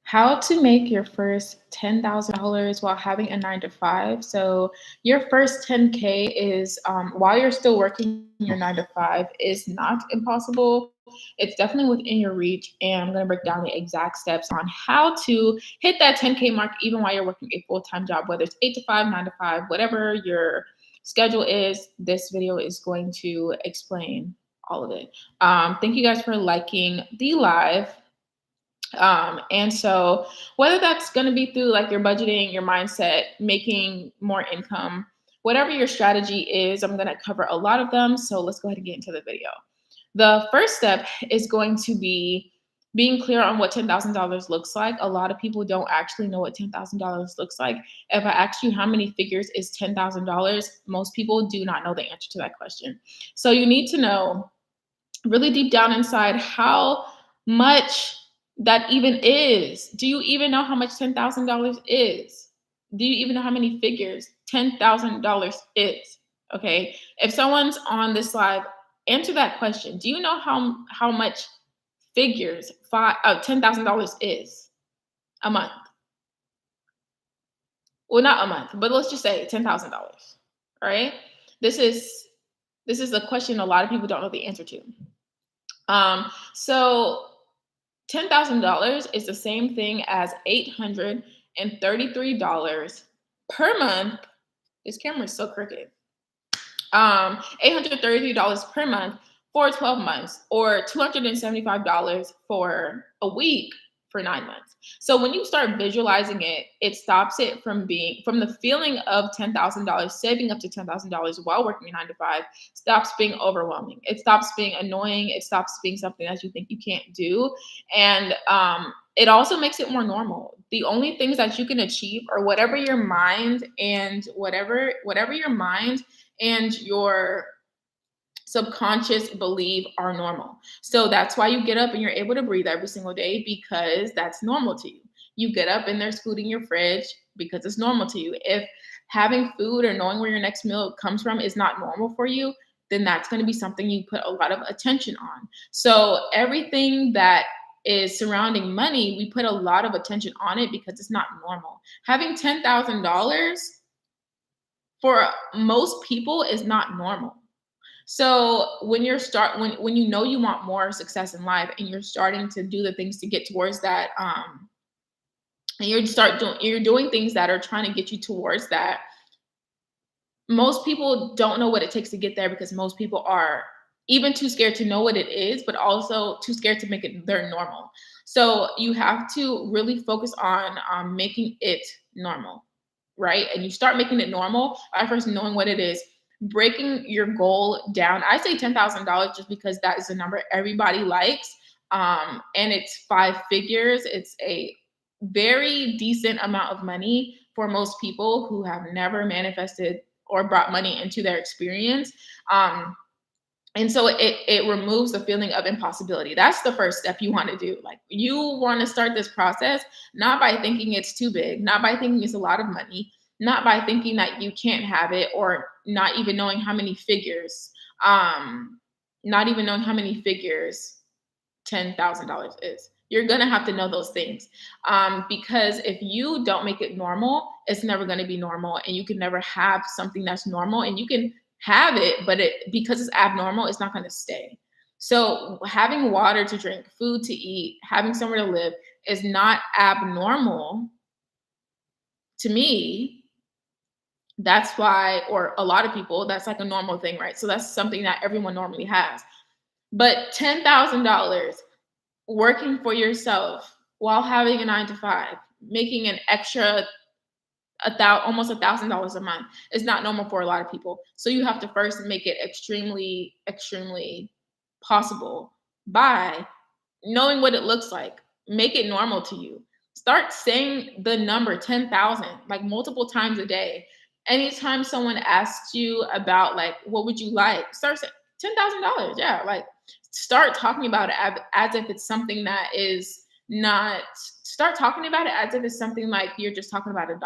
How to make your first $10,000 while having a 9 to 5. So your first 10K is while you're still working your 9 to 5 is not impossible. It's definitely within your reach. And I'm going to break down the exact steps on how to hit that 10K mark even while you're working a full-time job, whether it's 8 to 5, 9 to 5, whatever your schedule is. This video is going to explain all of it. Thank you guys for liking the live. And so whether that's going to be through like your budgeting, your mindset, making more income, whatever your strategy is, I'm going to cover a lot of them. So let's go ahead and get into the video. The first step is going to be being clear on what $10,000 looks like. A lot of people don't actually know what $10,000 looks like. If I ask you how many figures is $10,000, most people do not know the answer to that question. So you need to know really deep down inside how much that even is. Do you even know how much $10,000 is? Do you even know how many figures $10,000 is? Okay. If someone's on this live, answer that question. Do you know how much figures $10,000 is a month? Well, not a month, but let's just say $10,000. All right. This is a question a lot of people don't know the answer to. So $10,000 is the same thing as $833 per month. This camera is so crooked. $833 per month for 12 months, or $275 for a week for 9 months. So when you start visualizing it, it stops it from the feeling of $10,000, saving up to $10,000 while working 9 to 5, stops being overwhelming. It stops being annoying. It stops being something that you think you can't do. And it also makes it more normal. The only things that you can achieve are whatever your mind and your subconscious believe are normal. So that's why you get up and you're able to breathe every single day, because that's normal to you. You get up and there's food in your fridge because it's normal to you. If having food or knowing where your next meal comes from is not normal for you, then that's going to be something you put a lot of attention on. So everything that is surrounding money, we put a lot of attention on it because it's not normal. Having $10,000 for most people is not normal. So when when you know you want more success in life and you're starting to do the things to get towards that, and you're doing things that are trying to get you towards that, most people don't know what it takes to get there, because most people are even too scared to know what it is, but also too scared to make it their normal. So you have to really focus on making it normal, right? And you start making it normal by first knowing what it is, breaking your goal down. I say $10,000 just because that is a number everybody likes. And it's 5 figures. It's a very decent amount of money for most people who have never manifested or brought money into their experience. And so it removes the feeling of impossibility. That's the first step you want to do. Like, you want to start this process not by thinking it's too big, not by thinking it's a lot of money, not by thinking that you can't have it, or not even knowing how many figures, $10,000 is. You're going to have to know those things, because if you don't make it normal, it's never going to be normal, and you can never have something that's normal. And you can have it, but because it's abnormal, it's not going to stay. So having water to drink, food to eat, having somewhere to live is not abnormal to me. That's why, or a lot of people, that's like a normal thing, right? So that's something that everyone normally has. But $10,000 working for yourself while having a 9 to 5, making an extra almost $1,000 a month is not normal for a lot of people. So you have to first make it extremely, extremely possible by knowing what it looks like. Make it normal to you. Start saying the number 10,000 like multiple times a day. Anytime someone asks you about like, what would you like? Start saying $10,000. Yeah, like start talking about it as if it's something that is not. Start talking about it as if it's something like you're just talking about $1.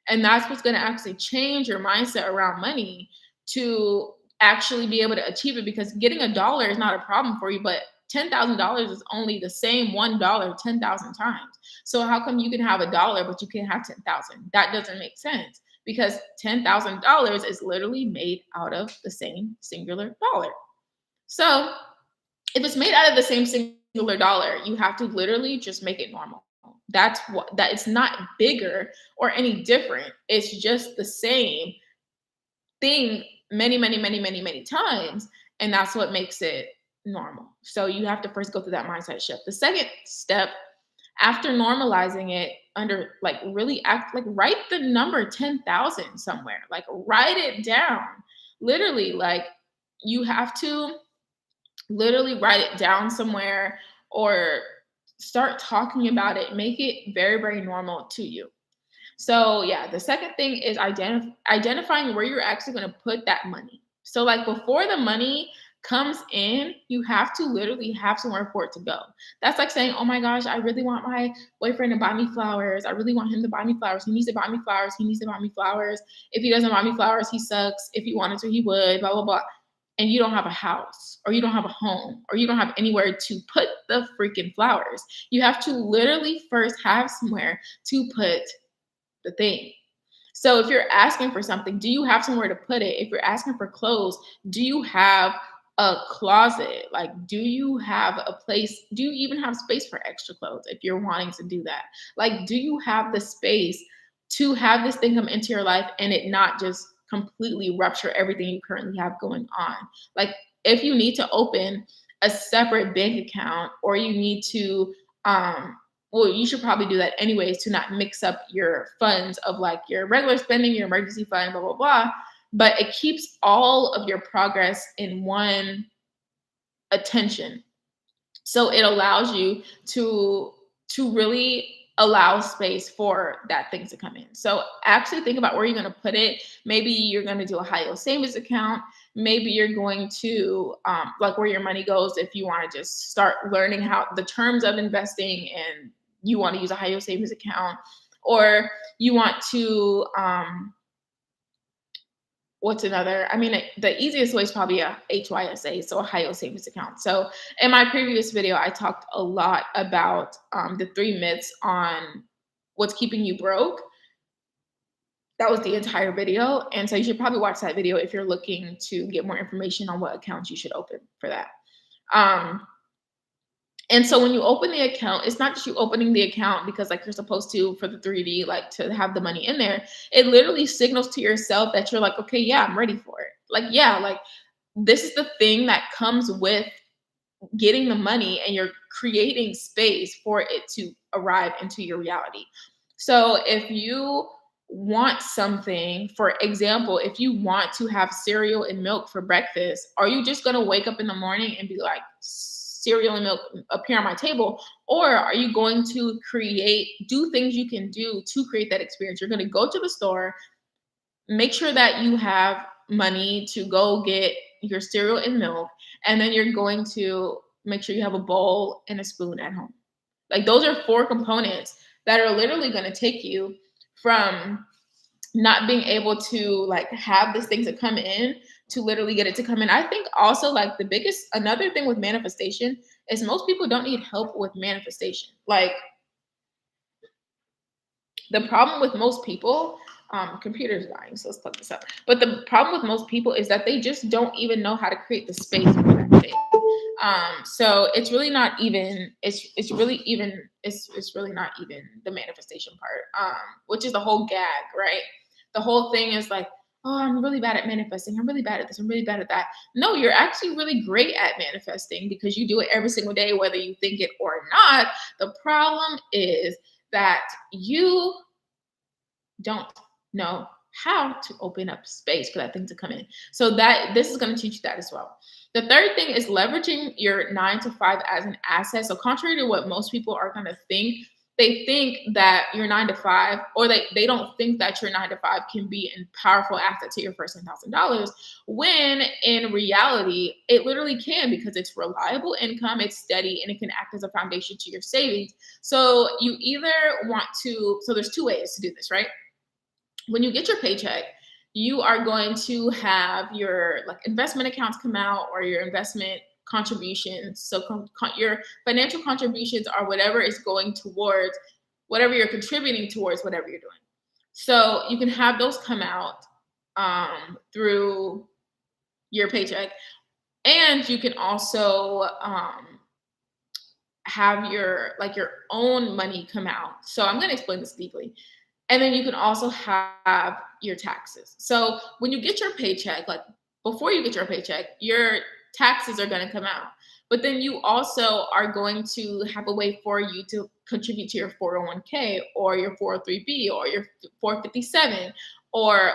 And that's what's going to actually change your mindset around money to actually be able to achieve it, because getting $1 is not a problem for you, but $10,000 is only the same $1 10,000 times. So how come you can have $1, but you can't have 10,000? That doesn't make sense, because $10,000 is literally made out of the same singular dollar. So if it's made out of the same singular dollar, you have to literally just make it normal. That's what, that it's not bigger or any different. It's just the same thing many, many, many, many, many times. And that's what makes it normal. So you have to first go through that mindset shift. The second step, after normalizing it, under like really act like, write the number 10,000 somewhere, like write it down. Literally, like you have to literally write it down somewhere, or start talking about it. Make it very, very normal to you. So yeah, the second thing is identifying where you're actually going to put that money. So like before the money comes in, you have to literally have somewhere for it to go. That's like saying, oh my gosh, I really want my boyfriend to buy me flowers. I really want him to buy me flowers. He needs to buy me flowers. He needs to buy me flowers. If he doesn't buy me flowers, he sucks. If he wanted to, he would, blah, blah, blah. And you don't have a house, or you don't have a home, or you don't have anywhere to put the freaking flowers. You have to literally first have somewhere to put the thing. So if you're asking for something, do you have somewhere to put it? If you're asking for clothes, do you have a closet? Like, do you have a place? Do you even have space for extra clothes if you're wanting to do that? Like, do you have the space to have this thing come into your life and it not just completely rupture everything you currently have going on? Like, if you need to open a separate bank account, or you need to well, you should probably do that anyways, to not mix up your funds of like your regular spending, your emergency fund, blah, blah, blah. But it keeps all of your progress in one attention. So it allows you to really allow space for that thing to come in. So actually think about where you're going to put it. Maybe you're going to do a high yield savings account. Maybe you're going to like where your money goes if you want to just start learning how the terms of investing, and you want to use a high yield savings account, or you want to what's another? I mean, the easiest way is probably a HYSA, so a high yield savings account. So in my previous video, I talked a lot about the 3 myths on what's keeping you broke. That was the entire video. And so you should probably watch that video if you're looking to get more information on what accounts you should open for that. And so when you open the account, it's not just you opening the account because like you're supposed to for the 3D, like to have the money in there. It literally signals to yourself that you're like, okay, yeah, I'm ready for it. Like, yeah, like this is the thing that comes with getting the money, and you're creating space for it to arrive into your reality. So if you want something, for example, if you want to have cereal and milk for breakfast, are you just going to wake up in the morning and be like, cereal and milk appear on my table? Or are you going to do things you can do to create that experience? You're going to go to the store, make sure that you have money to go get your cereal and milk, and then you're going to make sure you have a bowl and a spoon at home. Like those are 4 components that are literally going to take you from not being able to like have these things that come in to literally get it to come in. I think also like another thing with manifestation is most people don't need help with manifestation. Like the problem with most people, computer's dying, so let's plug this up. But the problem with most people is that they just don't even know how to create the space for that thing. So it's really not even, it's really not even the manifestation part, which is the whole gag, right? The whole thing is like, oh, I'm really bad at manifesting. I'm really bad at this. I'm really bad at that. No, you're actually really great at manifesting because you do it every single day, whether you think it or not. The problem is that you don't know how to open up space for that thing to come in. So this is going to teach you that as well. The third thing is leveraging your 9 to 5 as an asset. So contrary to what most people are going to think, they think that your 9 to 5, or they don't think that your 9 to 5 can be a powerful asset to your first $10,000, when in reality, it literally can, because it's reliable income, it's steady, and it can act as a foundation to your savings. So you either so there's 2 ways to do this, right? When you get your paycheck, you are going to have your like investment accounts come out, or your investment contributions. So your financial contributions are whatever is going towards whatever you're contributing towards whatever you're doing. So you can have those come out through your paycheck, and you can also have your own money come out. So I'm going to explain this deeply. And then you can also have your taxes. So when you get your paycheck, like before you get your paycheck, your taxes are going to come out. But then you also are going to have a way for you to contribute to your 401k or your 403b or your 457 or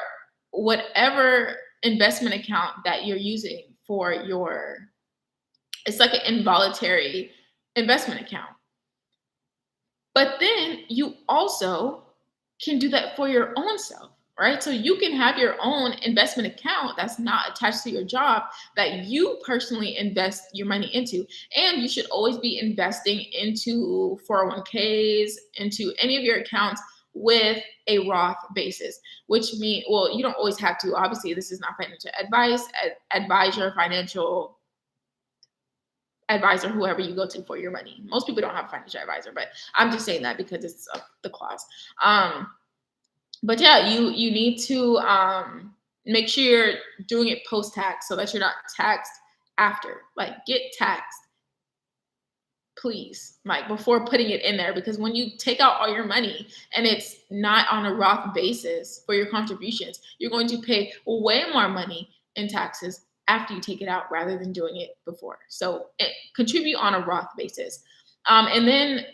whatever investment account that you're using for it's like an involuntary investment account. But then you also can do that for your own self, right? So you can have your own investment account that's not attached to your job that you personally invest your money into. And you should always be investing into 401ks, into any of your accounts with a Roth basis, which means, well, you don't always have to. Obviously, this is not financial advice. Advise your financial advisor, whoever you go to for your money. Most people don't have a financial advisor, but I'm just saying that because it's the clause. But yeah, you need to make sure you're doing it post-tax so that you're not taxed after. Like, get taxed, please, like before putting it in there, because when you take out all your money and it's not on a Roth basis for your contributions, you're going to pay way more money in taxes after you take it out rather than doing it before. So contribute on a Roth basis. And then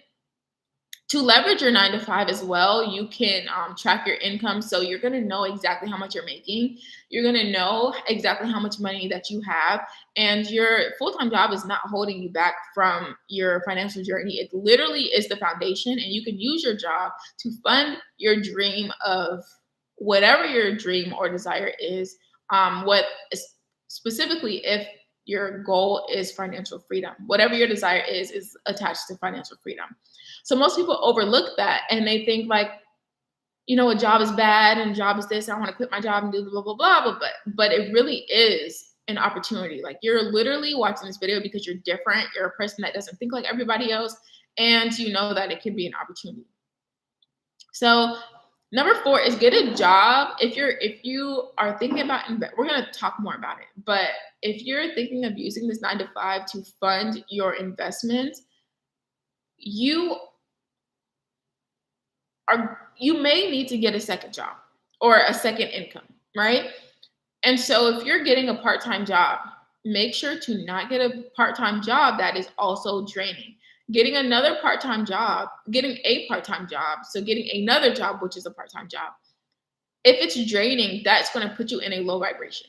to leverage your 9 to 5 as well, you can track your income. So you're going to know exactly how much you're making. You're going to know exactly how much money that you have. And your full-time job is not holding you back from your financial journey. It literally is the foundation. And you can use your job to fund your dream of whatever your dream or desire is. Specifically, if your goal is financial freedom, whatever your desire is attached to financial freedom. So most people overlook that and they think like, a job is bad and a job is this. I want to quit my job and do blah, blah, blah, but it really is an opportunity. Like, you're literally watching this video because you're different. You're a person that doesn't think like everybody else. And you know that it can be an opportunity. So number 4 is get a job. If you are thinking about, we're going to talk more about it, but if you're thinking of using this 9 to 5 to fund your investments, you may need to get a second job or a second income, right? And so if you're getting a part-time job, make sure to not get a part-time job that is also draining. Getting a part-time job, so getting another job, which is a part-time job. If it's draining, that's going to put you in a low vibration.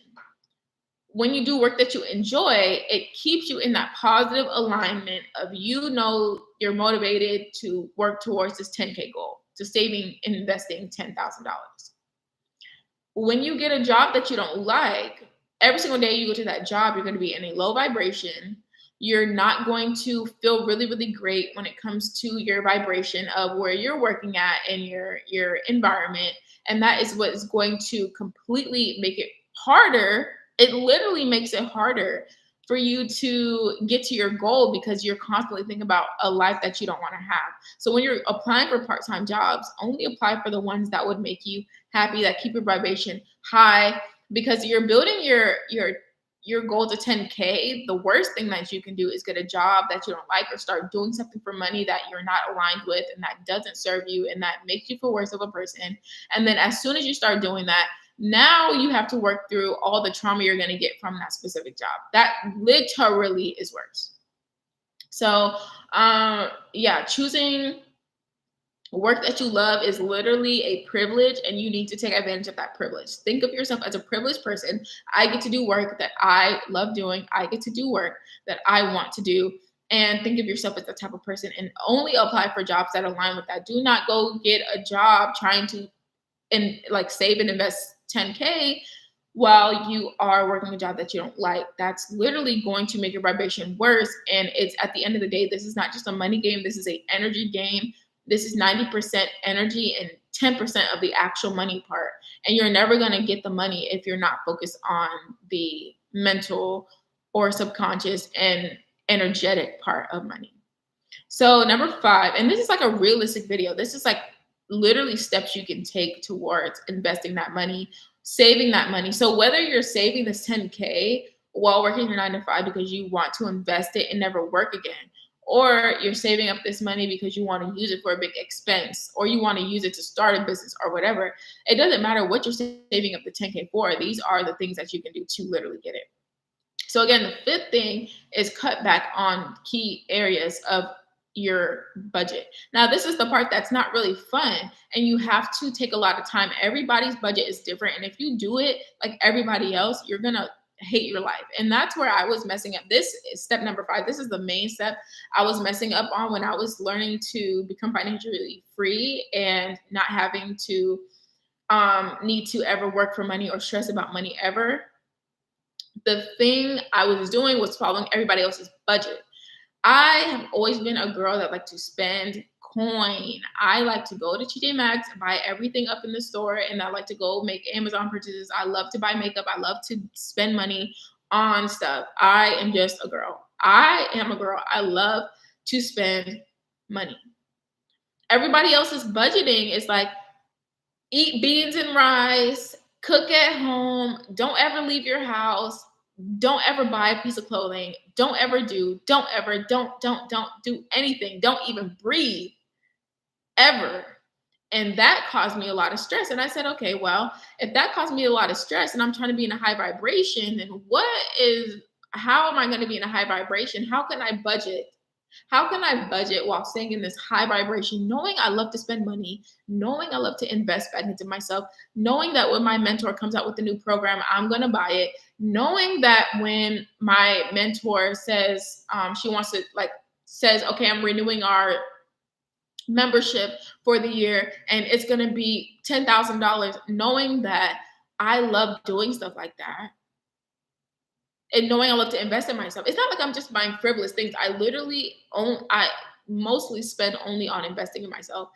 When you do work that you enjoy, it keeps you in that positive alignment of, you're motivated to work towards this 10K goal, to saving and investing $10,000. When you get a job that you don't like, every single day you go to that job, you're going to be in a low vibration. You're not going to feel really, really great when it comes to your vibration of where you're working at and your environment. And that is what is going to completely make it harder. It literally makes it harder for you to get to your goal because you're constantly thinking about a life that you don't want to have. So when you're applying for part-time jobs, only apply for the ones that would make you happy, that keep your vibration high, because you're building your goal to 10K. The worst thing that you can do is get a job that you don't like or start doing something for money that you're not aligned with and that doesn't serve you and that makes you feel worse of a person. And then as soon as you start doing that, now you have to work through all the trauma you're going to get from that specific job. That literally is worse. So, choosing work that you love is literally a privilege, and you need to take advantage of that privilege. Think of yourself as a privileged person. I get to do work that I love doing. I get to do work that I want to do. And think of yourself as the type of person and only apply for jobs that align with that. Do not go get a job trying to save and invest 10K while you are working a job that you don't like. That's literally going to make your vibration worse. And it's, at the end of the day, this is not just a money game. This is an energy game. This is 90% energy and 10% of the actual money part. And you're never going to get the money if you're not focused on the mental or subconscious and energetic part of money. So number 5, and this is like a realistic video. This is like literally steps you can take towards investing that money, saving that money. So whether you're saving this 10K while working your 9 to 5 because you want to invest it and never work again, or you're saving up this money because you want to use it for a big expense, or you want to use it to start a business or whatever, it doesn't matter what you're saving up the 10K for. These are the things that you can do to literally get it. So again, the 5th thing is cut back on key areas of your budget. Now, this is the part that's not really fun, and you have to take a lot of time. Everybody's budget is different, and if you do it like everybody else, you're gonna hate your life. And that's where I was messing up. This is step number 5. This is the main step I was messing up on when I was learning to become financially free and not having to need to ever work for money or stress about money ever. The thing I was doing was following everybody else's budget. I have always been a girl that liked to spend coin. I like to go to TJ Maxx and buy everything up in the store, and I like to go make Amazon purchases. I love to buy makeup. I love to spend money on stuff. I am just a girl. I am a girl. I love to spend money. Everybody else's budgeting is like eat beans and rice, cook at home, don't ever leave your house, don't ever buy a piece of clothing, don't do anything, don't even breathe ever. And that caused me a lot of stress. And I said, okay, well, if that caused me a lot of stress and I'm trying to be in a high vibration, then how am I going to be in a high vibration? How can I budget? How can I budget while staying in this high vibration, knowing I love to spend money, knowing I love to invest back into myself, knowing that when my mentor comes out with a new program, I'm going to buy it, knowing that when my mentor says she wants to says, okay, I'm renewing our membership for the year and it's going to be $10,000, knowing that I love doing stuff like that. And knowing I love to invest in myself. It's not like I'm just buying frivolous things. I mostly spend only on investing in myself.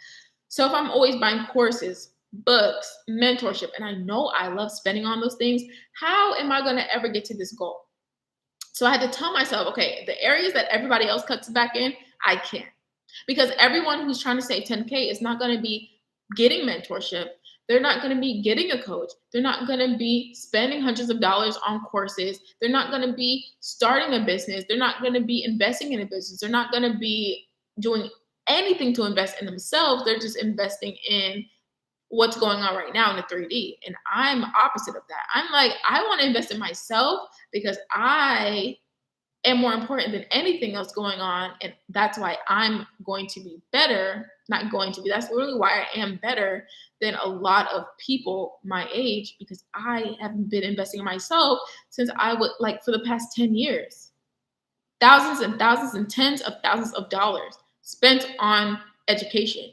So if I'm always buying courses, books, mentorship, and I know I love spending on those things, how am I going to ever get to this goal? So I had to tell myself, okay, the areas that everybody else cuts back in, I can't. Because everyone who's trying to save 10K is not going to be getting mentorship. They're not going to be getting a coach. They're not going to be spending hundreds of dollars on courses. They're not going to be starting a business. They're not going to be investing in a business. They're not going to be doing anything to invest in themselves. They're just investing in what's going on right now in the 3D. And I'm opposite of that. I'm like, I want to invest in myself because I am more important than anything else going on. And that's why I'm going to be better. Not going to be. That's literally why I am better than a lot of people my age, because I have been investing in myself since I would for the past 10 years. Thousands and thousands and tens of thousands of dollars spent on education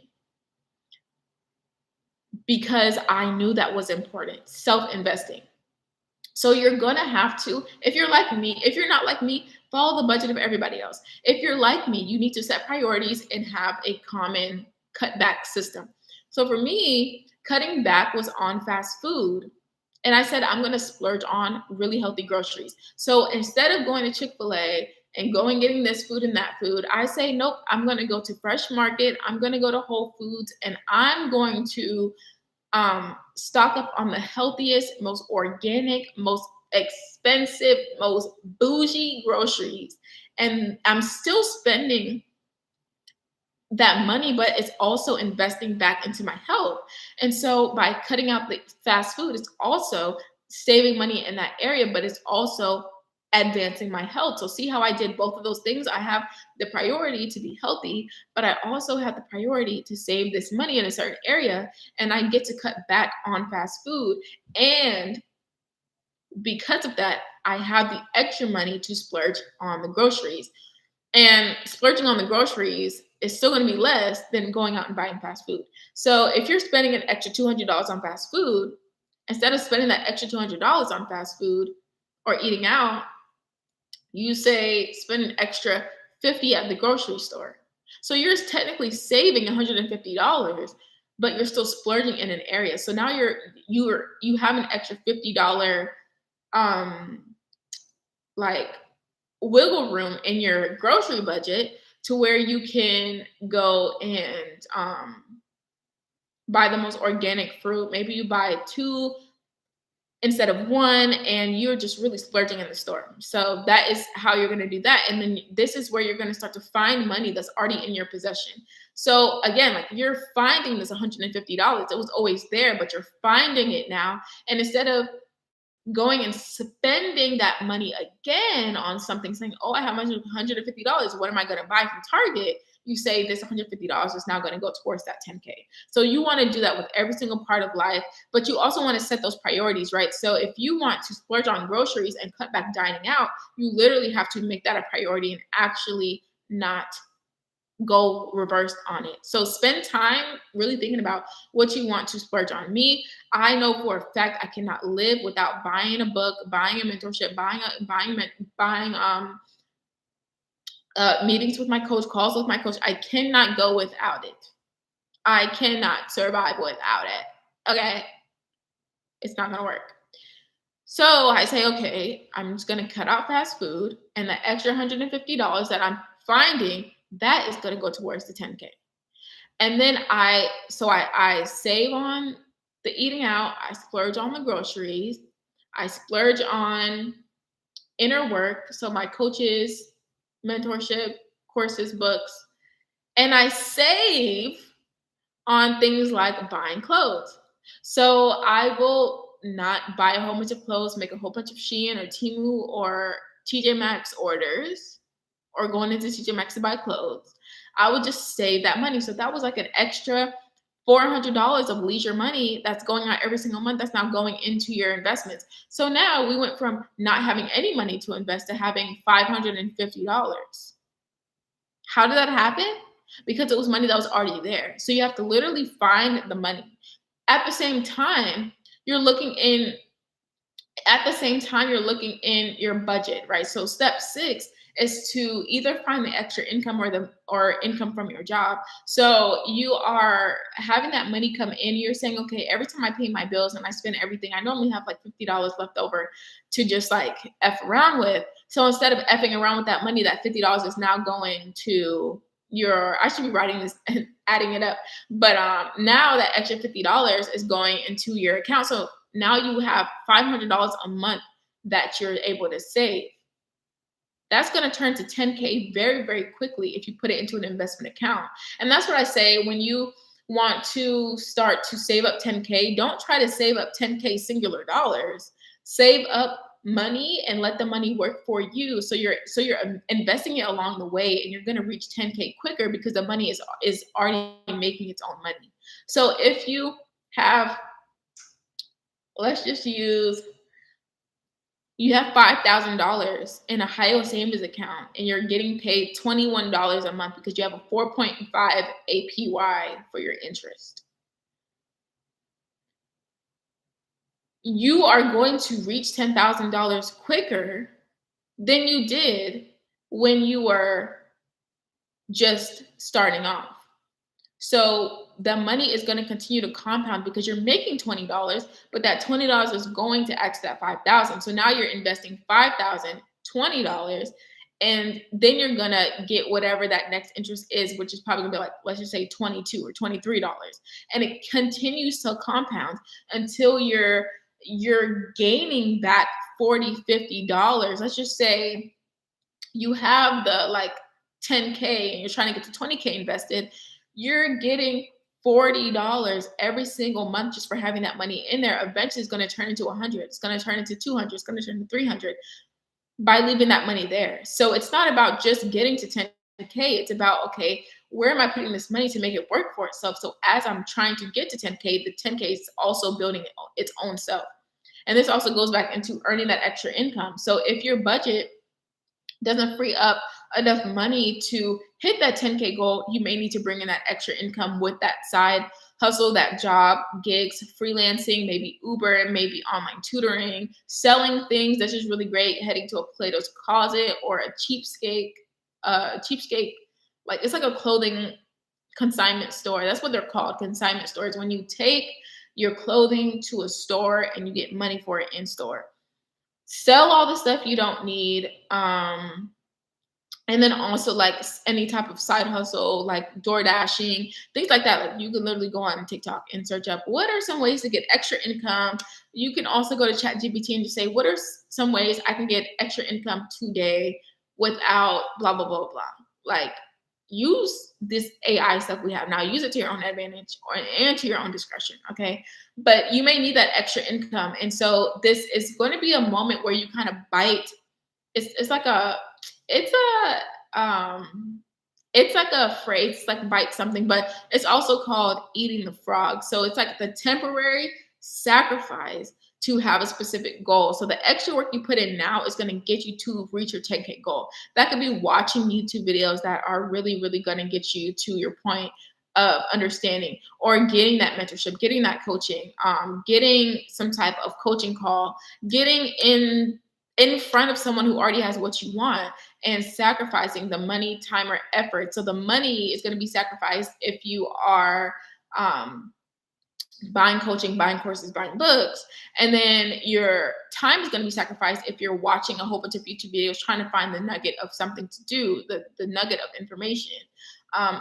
because I knew that was important. Self-investing. So you're going to have to, if you're like me, if you're not like me, follow the budget of everybody else. If you're like me, you need to set priorities and have a common cutback system. So for me, cutting back was on fast food. And I said, I'm going to splurge on really healthy groceries. So instead of going to Chick-fil-A and getting this food and that food, I say, nope, I'm going to go to Fresh Market. I'm going to go to Whole Foods, and I'm going to stock up on the healthiest, most organic, most expensive, most bougie groceries. And I'm still spending that money, but it's also investing back into my health. And so by cutting out the fast food, it's also saving money in that area, but it's also advancing my health. So see how I did both of those things? I have the priority to be healthy, but I also have the priority to save this money in a certain area, and I get to cut back on fast food. And because of that, I have the extra money to splurge on the groceries. And splurging on the groceries is still going to be less than going out and buying fast food. So if you're spending an extra $200 on fast food, instead of spending that extra $200 on fast food or eating out, you say spend an extra $50 at the grocery store. So you're technically saving $150, but you're still splurging in an area. So now you have an extra $50 wiggle room in your grocery budget to where you can go and buy the most organic fruit. Maybe you buy two instead of one, and you're just really splurging in the store. So that is how you're going to do that. And then this is where you're going to start to find money that's already in your possession. So again, like, you're finding this $150. It was always there, but you're finding it now. And instead of going and spending that money again on something, saying, oh, I have $150. What am I going to buy from Target? You say this $150 is now going to go towards that 10K. So you want to do that with every single part of life, but you also want to set those priorities, right? So if you want to splurge on groceries and cut back dining out, you literally have to make that a priority and actually not go reversed on it. So spend time really thinking about what you want to splurge on. Me, I know for a fact I cannot live without buying a book, buying a mentorship, buying meetings with my coach, calls with my coach. I cannot go without it. I cannot survive without it. Okay, it's not gonna work. So I say, okay, I'm just gonna cut out fast food, and the extra $150 that I'm finding, that is gonna go towards the 10K. And then I save on the eating out, I splurge on the groceries, I splurge on inner work, so my coaches, mentorship, courses, books, and I save on things like buying clothes. So I will not buy a whole bunch of clothes, make a whole bunch of Shein or Temu or TJ Maxx orders, or going into TJ Maxx to buy clothes. I would just save that money. So that was like an extra $400 of leisure money that's going out every single month, that's now going into your investments. So now we went from not having any money to invest to having $550. How did that happen? Because it was money that was already there. So you have to literally find the money. At the same time, you're looking in your budget, right? So step 6 is to either find the extra income or income from your job. So you are having that money come in. You're saying, okay, every time I pay my bills and I spend everything, I normally have like $50 left over to just like F around with. So instead of effing around with that money, that $50 is now going to I should be writing this and adding it up. But now that extra $50 is going into your account. So now you have $500 a month that you're able to save. That's going to turn to 10K very, very quickly if you put it into an investment account. And that's what I say when you want to start to save up 10K, don't try to save up 10K singular dollars. Save up money and let the money work for you. So you're investing it along the way, and you're going to reach 10K quicker because the money is already making its own money. So if you have, let's just use, you have $5,000 in a high yield savings account and you're getting paid $21 a month because you have a 4.5 APY for your interest. You are going to reach $10,000 quicker than you did when you were just starting off. So the money is going to continue to compound because you're making $20, but that $20 is going to add to that $5,000. So now you're investing $5,000, $20, and then you're going to get whatever that next interest is, which is probably going to be like, let's just say $22 or $23. And it continues to compound until you're gaining back $40, $50. Let's just say you have the like 10K and you're trying to get to 20K invested. You're getting $40 every single month just for having that money in there. Eventually it's going to turn into 100. It's going to turn into 200. It's going to turn into 300 by leaving that money there. So it's not about just getting to 10K. It's about, okay, where am I putting this money to make it work for itself? So as I'm trying to get to 10K, the 10K is also building its own self. And this also goes back into earning that extra income. So if your budget doesn't free up enough money to hit that 10K goal, you may need to bring in that extra income with that side hustle, that job, gigs, freelancing, maybe Uber, maybe online tutoring, selling things. That's just really great. Heading to a Plato's Closet or a cheapskate, like it's like a clothing consignment store. That's what they're called, consignment stores. When you take your clothing to a store and you get money for it in store. Sell all the stuff you don't need. And then also like any type of side hustle, like door dashing, things like that. Like you can literally go on TikTok and search up what are some ways to get extra income. You can also go to ChatGPT and just say, what are some ways I can get extra income today without blah, blah, blah, blah. Like use this AI stuff we have now, use it to your own advantage and to your own discretion. Okay. But you may need that extra income. And so this is going to be a moment where you kind of bite. It's like a it's it's like a phrase, it's like bite something, but it's also called eating the frog. So it's like the temporary sacrifice to have a specific goal. So the extra work you put in now is going to get you to reach your 10K goal. That could be watching YouTube videos that are really, really going to get you to your point of understanding, or getting that mentorship, getting that coaching, getting some type of coaching call, getting in front of someone who already has what you want, and sacrificing the money, time, or effort. So the money is going to be sacrificed if you are buying coaching, buying courses, buying books. And then your time is going to be sacrificed if you're watching a whole bunch of YouTube videos trying to find the nugget of something to do, the nugget of information.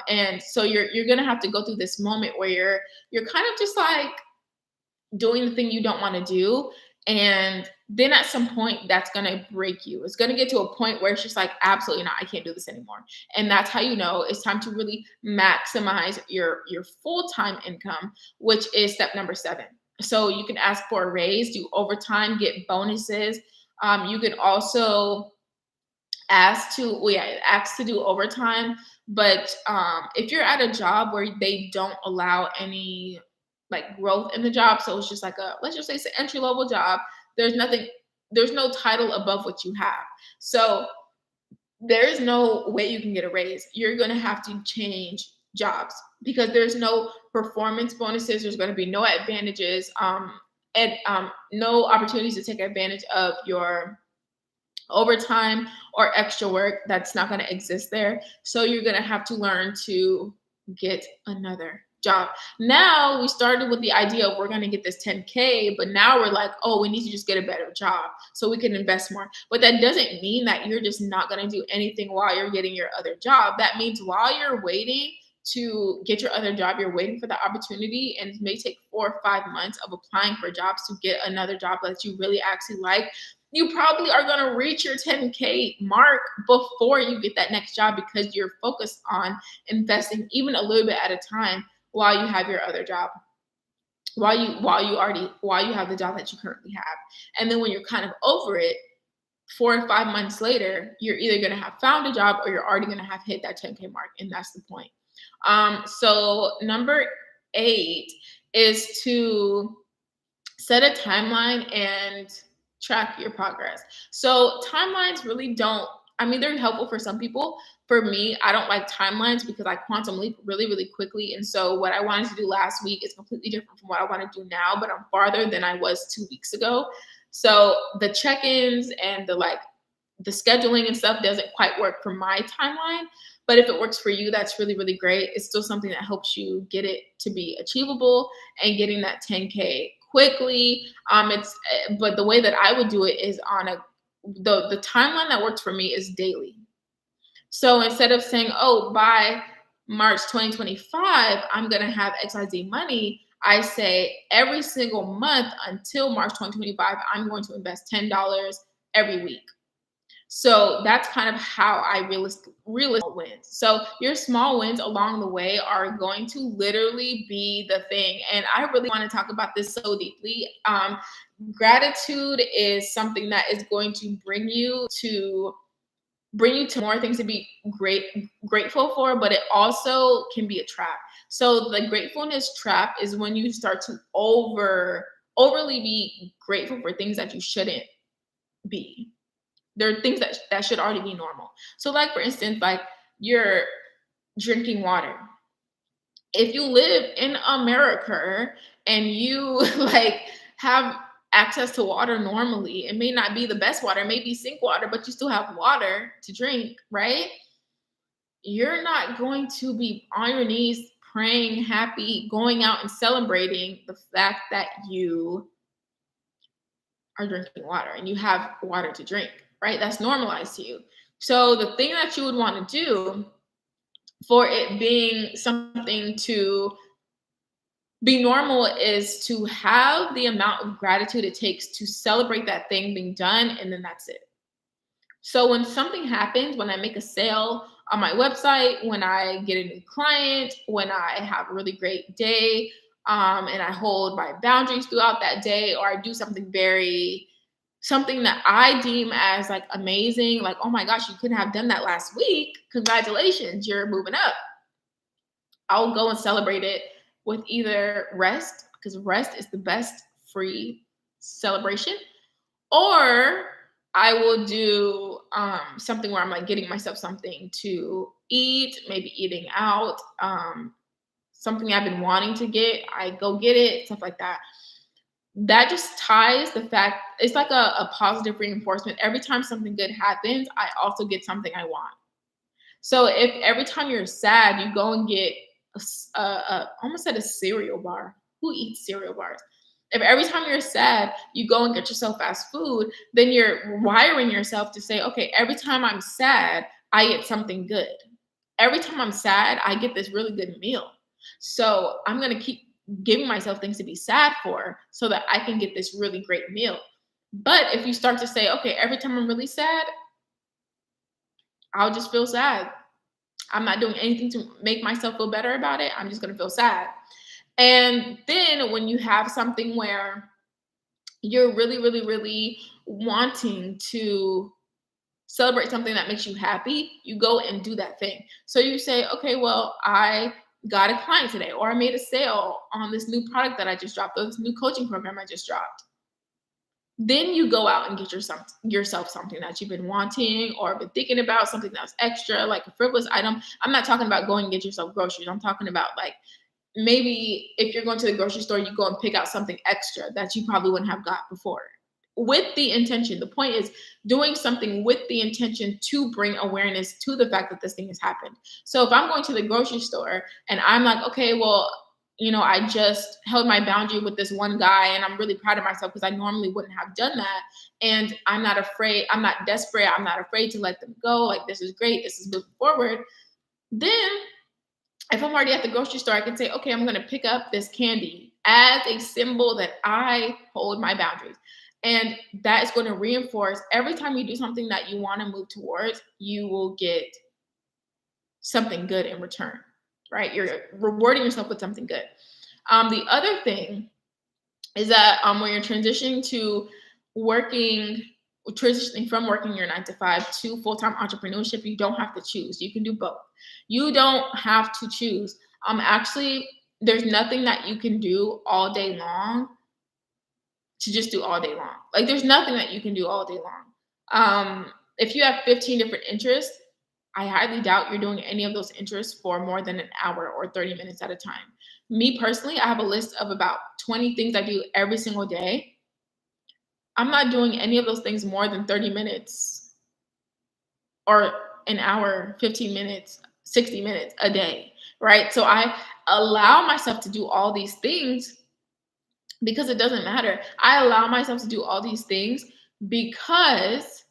And so you're going to have to go through this moment where you're kind of just like doing the thing you don't want to do. And then at some point, that's going to break you. It's going to get to a point where it's just like, absolutely not, I can't do this anymore. And that's how you know it's time to really maximize your full-time income, which is step number 7. So you can ask for a raise, do overtime, get bonuses. You can also ask to do overtime. But if you're at a job where they don't allow any like growth in the job, so it's just like let's just say it's an entry level job. There's no title above what you have. So there's no way you can get a raise. You're going to have to change jobs because there's no performance bonuses. There's going to be no advantages, and no opportunities to take advantage of your overtime or extra work. That's not going to exist there. So you're going to have to learn to get another job. Now we started with the idea of we're going to get this 10K, but now we're like, oh, we need to just get a better job so we can invest more. But that doesn't mean that you're just not going to do anything while you're getting your other job. That means while you're waiting to get your other job, you're waiting for the opportunity, and it may take 4 or 5 months of applying for jobs to get another job that you really actually like. You probably are going to reach your 10K mark before you get that next job because you're focused on investing even a little bit at a time while you have your other job, while you have the job that you currently have. And then when you're kind of over it, 4 or 5 months later, you're either going to have found a job or you're already going to have hit that 10K mark. And that's the point. So number 8 is to set a timeline and track your progress. So timelines really they're helpful for some people. For me, I don't like timelines because I quantum leap really, really quickly. And so what I wanted to do last week is completely different from what I want to do now, but I'm farther than I was 2 weeks ago. So the check-ins and the scheduling and stuff doesn't quite work for my timeline. But if it works for you, that's really, really great. It's still something that helps you get it to be achievable and getting that 10K quickly. But the way that I would do it is the timeline that works for me is daily. So instead of saying, oh, by March 2025, I'm going to have XYZ money, I say every single month until March 2025, I'm going to invest $10 every week. So that's kind of how I realistic wins. So your small wins along the way are going to literally be the thing. And I really want to talk about this so deeply. Gratitude is something that is going to bring you to more things to be grateful for, but it also can be a trap. So the gratefulness trap is when you start to overly be grateful for things that you shouldn't be. There are things that should already be normal. So like, for instance, like you're drinking water. If you live in America and you like have access to water normally, it may not be the best water, it may be sink water, but you still have water to drink, right? You're not going to be on your knees praying, happy, going out and celebrating the fact that you are drinking water and you have water to drink, right? That's normalized to you. So the thing that you would want to do for it being something to be normal is to have the amount of gratitude it takes to celebrate that thing being done, and then that's it. So when something happens, when I make a sale on my website, when I get a new client, when I have a really great day, and I hold my boundaries throughout that day, or I do something that I deem as like amazing, like, oh my gosh, you couldn't have done that last week. Congratulations, you're moving up. I'll go and celebrate it with either rest, because rest is the best free celebration, or I will do something where I'm like getting myself something to eat, maybe eating out, something I've been wanting to get, I go get it, stuff like that. That just ties the fact, it's like a positive reinforcement. Every time something good happens, I also get something I want. So if every time you're sad, you go and get almost at a cereal bar. Who eats cereal bars? If every time you're sad, you go and get yourself fast food, then you're wiring yourself to say, okay, every time I'm sad, I get something good. Every time I'm sad, I get this really good meal. So I'm going to keep giving myself things to be sad for so that I can get this really great meal. But if you start to say, okay, every time I'm really sad, I'll just feel sad. I'm not doing anything to make myself feel better about it. I'm just going to feel sad. And then when you have something where you're really, really, really wanting to celebrate something that makes you happy, you go and do that thing. So you say, okay, well, I got a client today, or I made a sale on this new product that I just dropped, or this new coaching program I just dropped. Then you go out and get yourself something that you've been wanting or been thinking about, something that's extra, like a frivolous item. I'm not talking about going and get yourself groceries. I'm talking about like maybe if you're going to the grocery store, you go and pick out something extra that you probably wouldn't have got before. With the intention, the point is doing something with the intention to bring awareness to the fact that this thing has happened. So if I'm going to the grocery store and I'm like, okay, well, I just held my boundary with this one guy and I'm really proud of myself because I normally wouldn't have done that. And I'm not afraid, I'm not desperate, I'm not afraid to let them go. Like, this is great, this is moving forward. Then if I'm already at the grocery store, I can say, okay, I'm going to pick up this candy as a symbol that I hold my boundaries. And that is going to reinforce every time you do something that you want to move towards, you will get something good in return, right? You're rewarding yourself with something good. The other thing is that when you're transitioning from working your 9 to 5 to full-time entrepreneurship, you don't have to choose. You can do both. You don't have to choose. Actually, there's nothing that you can do all day long to just do all day long. Like, there's nothing that you can do all day long. If you have 15 different interests, I highly doubt you're doing any of those interests for more than an hour or 30 minutes at a time. Me personally, I have a list of about 20 things I do every single day. I'm not doing any of those things more than 30 minutes or an hour, 15 minutes, 60 minutes a day, right? So I allow myself to do all these things because it doesn't matter. I allow myself to do all these things because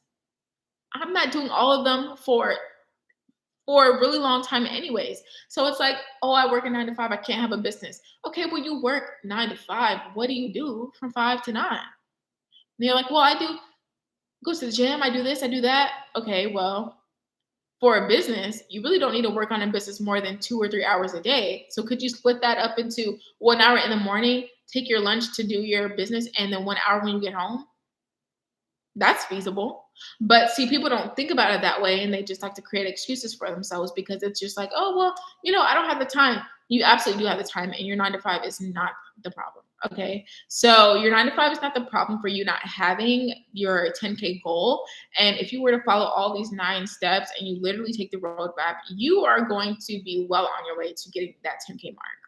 I'm not doing all of them for a really long time anyways. So it's like, oh, I work a 9 to 5, I can't have a business. Okay, well, you work 9 to 5. What do you do from 5 to 9? And you're like, well, I do go to the gym, I do this, I do that. Okay, well, for a business, you really don't need to work on a business more than 2 or 3 hours a day. So could you split that up into 1 hour in the morning, take your lunch to do your business, and then 1 hour when you get home? That's feasible. But see, people don't think about it that way, and they just like to create excuses for themselves because it's just like, oh, well, I don't have the time. You absolutely do have the time, and your 9 to 5 is not the problem. Okay. So your 9 to 5 is not the problem for you not having your 10K goal. And if you were to follow all these 9 steps and you literally take the roadmap, you are going to be well on your way to getting that 10K mark.